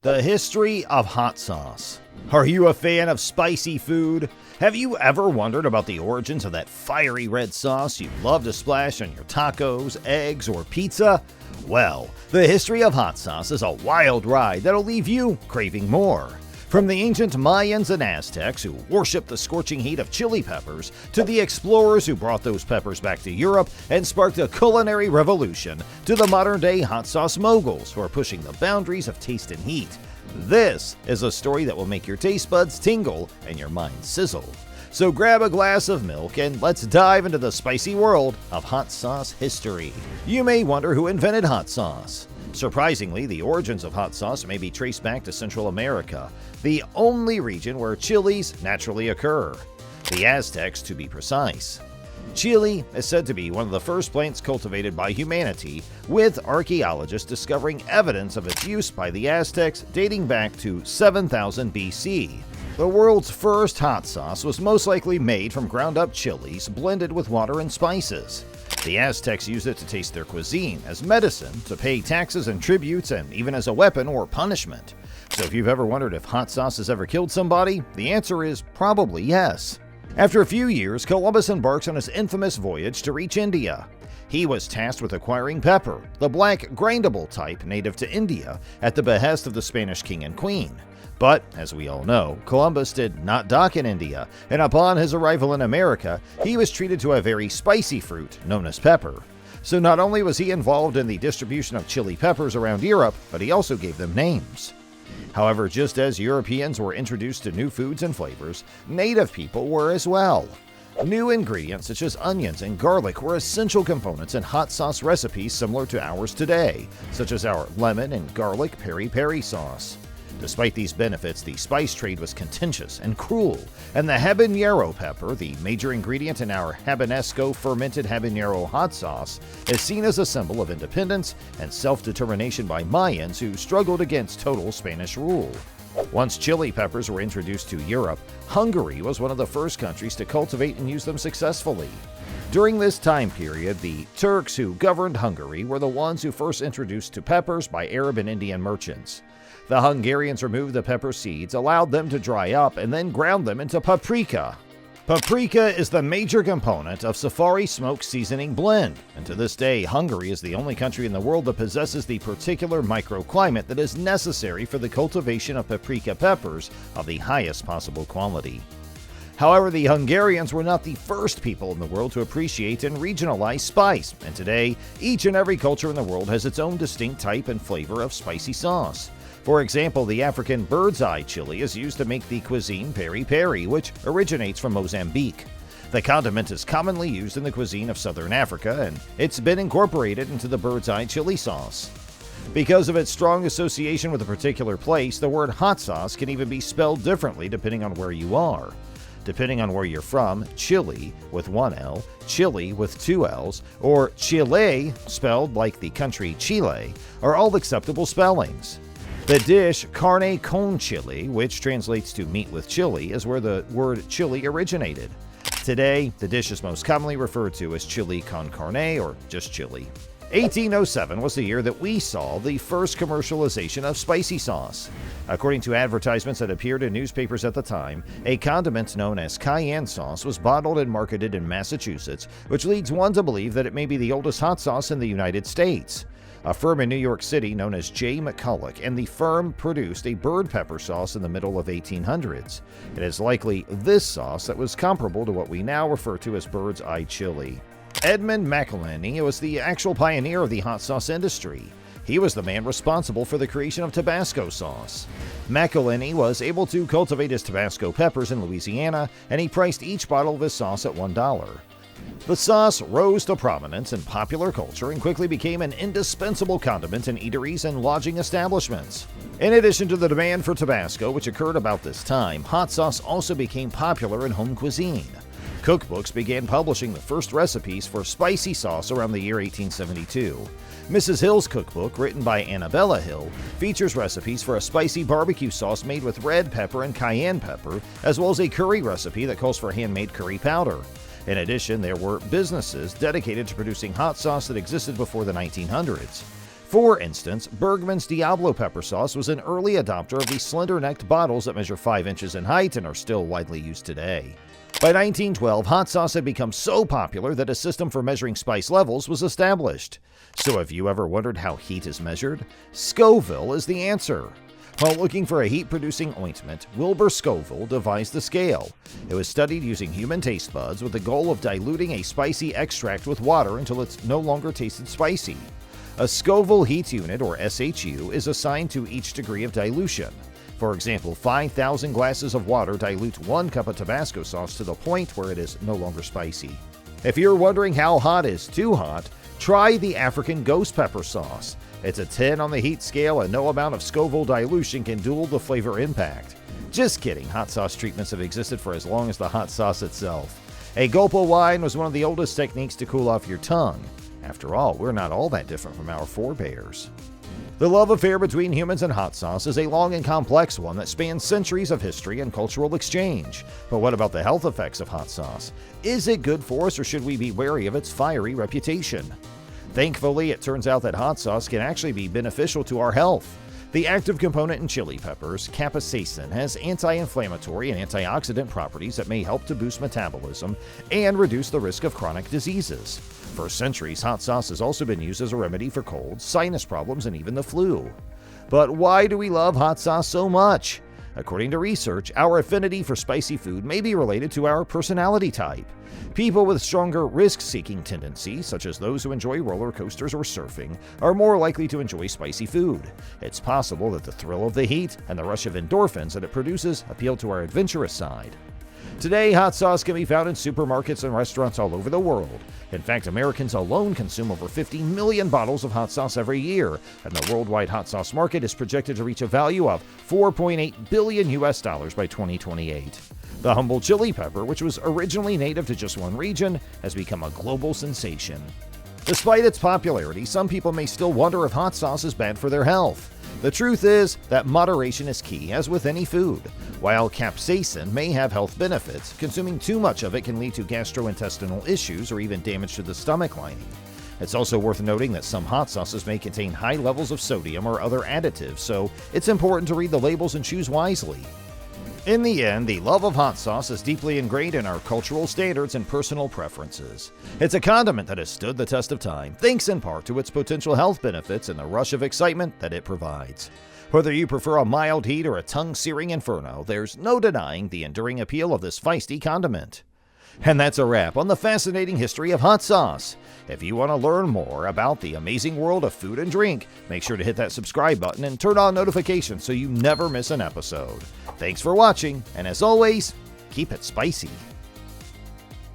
The history of hot sauce. Are you a fan of spicy food? Have you ever wondered about the origins of that fiery red sauce you love to splash on your tacos, eggs, or pizza? Well, the history of hot sauce is a wild ride that'll leave you craving more. From the ancient Mayans and Aztecs who worshipped the scorching heat of chili peppers, to the explorers who brought those peppers back to Europe and sparked a culinary revolution, to the modern-day hot sauce moguls who are pushing the boundaries of taste and heat. This is a story that will make your taste buds tingle and your mind sizzle. So grab a glass of milk and let's dive into the spicy world of hot sauce history. You may wonder who invented hot sauce. Surprisingly, the origins of hot sauce may be traced back to Central America, the only region where chilies naturally occur. The Aztecs, to be precise. Chili is said to be one of the first plants cultivated by humanity, with archaeologists discovering evidence of its use by the Aztecs dating back to 7000 BC. The world's first hot sauce was most likely made from ground-up chilies blended with water and spices. The Aztecs used it to taste their cuisine, as medicine, to pay taxes and tributes, and even as a weapon or punishment. So if you've ever wondered if hot sauce has ever killed somebody, the answer is probably yes. After a few years, Columbus embarks on his infamous voyage to reach India. He was tasked with acquiring pepper, the black grindable type native to India, at the behest of the Spanish king and queen. But, as we all know, Columbus did not dock in India, and upon his arrival in America, he was treated to a very spicy fruit known as pepper. So not only was he involved in the distribution of chili peppers around Europe, but he also gave them names. However, just as Europeans were introduced to new foods and flavors, native people were as well. New ingredients such as onions and garlic were essential components in hot sauce recipes similar to ours today, such as our lemon and garlic peri-peri sauce. Despite these benefits, the spice trade was contentious and cruel, and the habanero pepper, the major ingredient in our habanesco fermented habanero hot sauce, is seen as a symbol of independence and self-determination by Mayans who struggled against total Spanish rule. Once chili peppers were introduced to Europe, Hungary was one of the first countries to cultivate and use them successfully. During this time period, the Turks who governed Hungary were the ones who first introduced to peppers by Arab and Indian merchants. The Hungarians removed the pepper seeds, allowed them to dry up, and then ground them into paprika. Paprika is the major component of safari smoke seasoning blend, and to this day, Hungary is the only country in the world that possesses the particular microclimate that is necessary for the cultivation of paprika peppers of the highest possible quality. However, the Hungarians were not the first people in the world to appreciate and regionalize spice, and today, each and every culture in the world has its own distinct type and flavor of spicy sauce. For example, the African bird's eye chili is used to make the cuisine peri-peri, which originates from Mozambique. The condiment is commonly used in the cuisine of southern Africa, and it's been incorporated into the bird's eye chili sauce. Because of its strong association with a particular place, the word hot sauce can even be spelled differently depending on where you are. Depending on where you're from, Chili with one L, Chili with two L's, or Chile, spelled like the country Chile, are all acceptable spellings. The dish carne con chili, which translates to meat with chili, is where the word chili originated. Today, the dish is most commonly referred to as chili con carne or just chili. 1807 was the year that we saw the first commercialization of spicy sauce. According to advertisements that appeared in newspapers at the time, a condiment known as cayenne sauce was bottled and marketed in Massachusetts, which leads one to believe that it may be the oldest hot sauce in the United States. A firm in New York City known as J. McCulloch and the firm produced a bird pepper sauce in the middle of 1800s. It is likely this sauce that was comparable to what we now refer to as bird's eye chili. Edmund McIlhenny was the actual pioneer of the hot sauce industry. He was the man responsible for the creation of Tabasco sauce. McIlhenny was able to cultivate his Tabasco peppers in Louisiana, and he priced each bottle of his sauce at $1. The sauce rose to prominence in popular culture and quickly became an indispensable condiment in eateries and lodging establishments. In addition to the demand for Tabasco, which occurred about this time, hot sauce also became popular in home cuisine. Cookbooks began publishing the first recipes for spicy sauce around the year 1872. Mrs. Hill's cookbook, written by Annabella Hill, features recipes for a spicy barbecue sauce made with red pepper and cayenne pepper, as well as a curry recipe that calls for handmade curry powder. In addition, there were businesses dedicated to producing hot sauce that existed before the 1900s. For instance, Bergman's Diablo pepper sauce was an early adopter of the slender-necked bottles that measure 5 inches in height and are still widely used today. By 1912, hot sauce had become so popular that a system for measuring spice levels was established. So have you ever wondered how heat is measured? Scoville is the answer. While looking for a heat-producing ointment, Wilbur Scoville devised the scale. It was studied using human taste buds with the goal of diluting a spicy extract with water until it no longer tasted spicy. A Scoville heat unit, or SHU, is assigned to each degree of dilution. For example, 5,000 glasses of water dilute 1 cup of Tabasco sauce to the point where it is no longer spicy. If you're wondering how hot is too hot, try the African ghost pepper sauce. It's a 10 on the heat scale, and no amount of Scoville dilution can dull the flavor impact. Just kidding, hot sauce treatments have existed for as long as the hot sauce itself. A gulp of wine was one of the oldest techniques to cool off your tongue. After all, we're not all that different from our forebears. The love affair between humans and hot sauce is a long and complex one that spans centuries of history and cultural exchange. But what about the health effects of hot sauce? Is it good for us, or should we be wary of its fiery reputation? Thankfully, it turns out that hot sauce can actually be beneficial to our health. The active component in chili peppers, capsaicin, has anti-inflammatory and antioxidant properties that may help to boost metabolism and reduce the risk of chronic diseases. For centuries, hot sauce has also been used as a remedy for colds, sinus problems, and even the flu. But why do we love hot sauce so much? According to research, our affinity for spicy food may be related to our personality type. People with stronger risk-seeking tendencies, such as those who enjoy roller coasters or surfing, are more likely to enjoy spicy food. It's possible that the thrill of the heat and the rush of endorphins that it produces appeal to our adventurous side. Today, hot sauce can be found in supermarkets and restaurants all over the world. In fact, Americans alone consume over 50 million bottles of hot sauce every year, and the worldwide hot sauce market is projected to reach a value of $4.8 billion by 2028. The humble chili pepper, which was originally native to just one region, has become a global sensation. Despite its popularity, some people may still wonder if hot sauce is bad for their health. The truth is that moderation is key, as with any food. While capsaicin may have health benefits, consuming too much of it can lead to gastrointestinal issues or even damage to the stomach lining. It's also worth noting that some hot sauces may contain high levels of sodium or other additives, so it's important to read the labels and choose wisely. In the end, the love of hot sauce is deeply ingrained in our cultural standards and personal preferences. It's a condiment that has stood the test of time, thanks in part to its potential health benefits and the rush of excitement that it provides. Whether you prefer a mild heat or a tongue-searing inferno, there's no denying the enduring appeal of this feisty condiment. And that's a wrap on the fascinating history of hot sauce. If you want to learn more about the amazing world of food and drink, make sure to hit that subscribe button and turn on notifications so you never miss an episode. Thanks for watching, and as always, keep it spicy.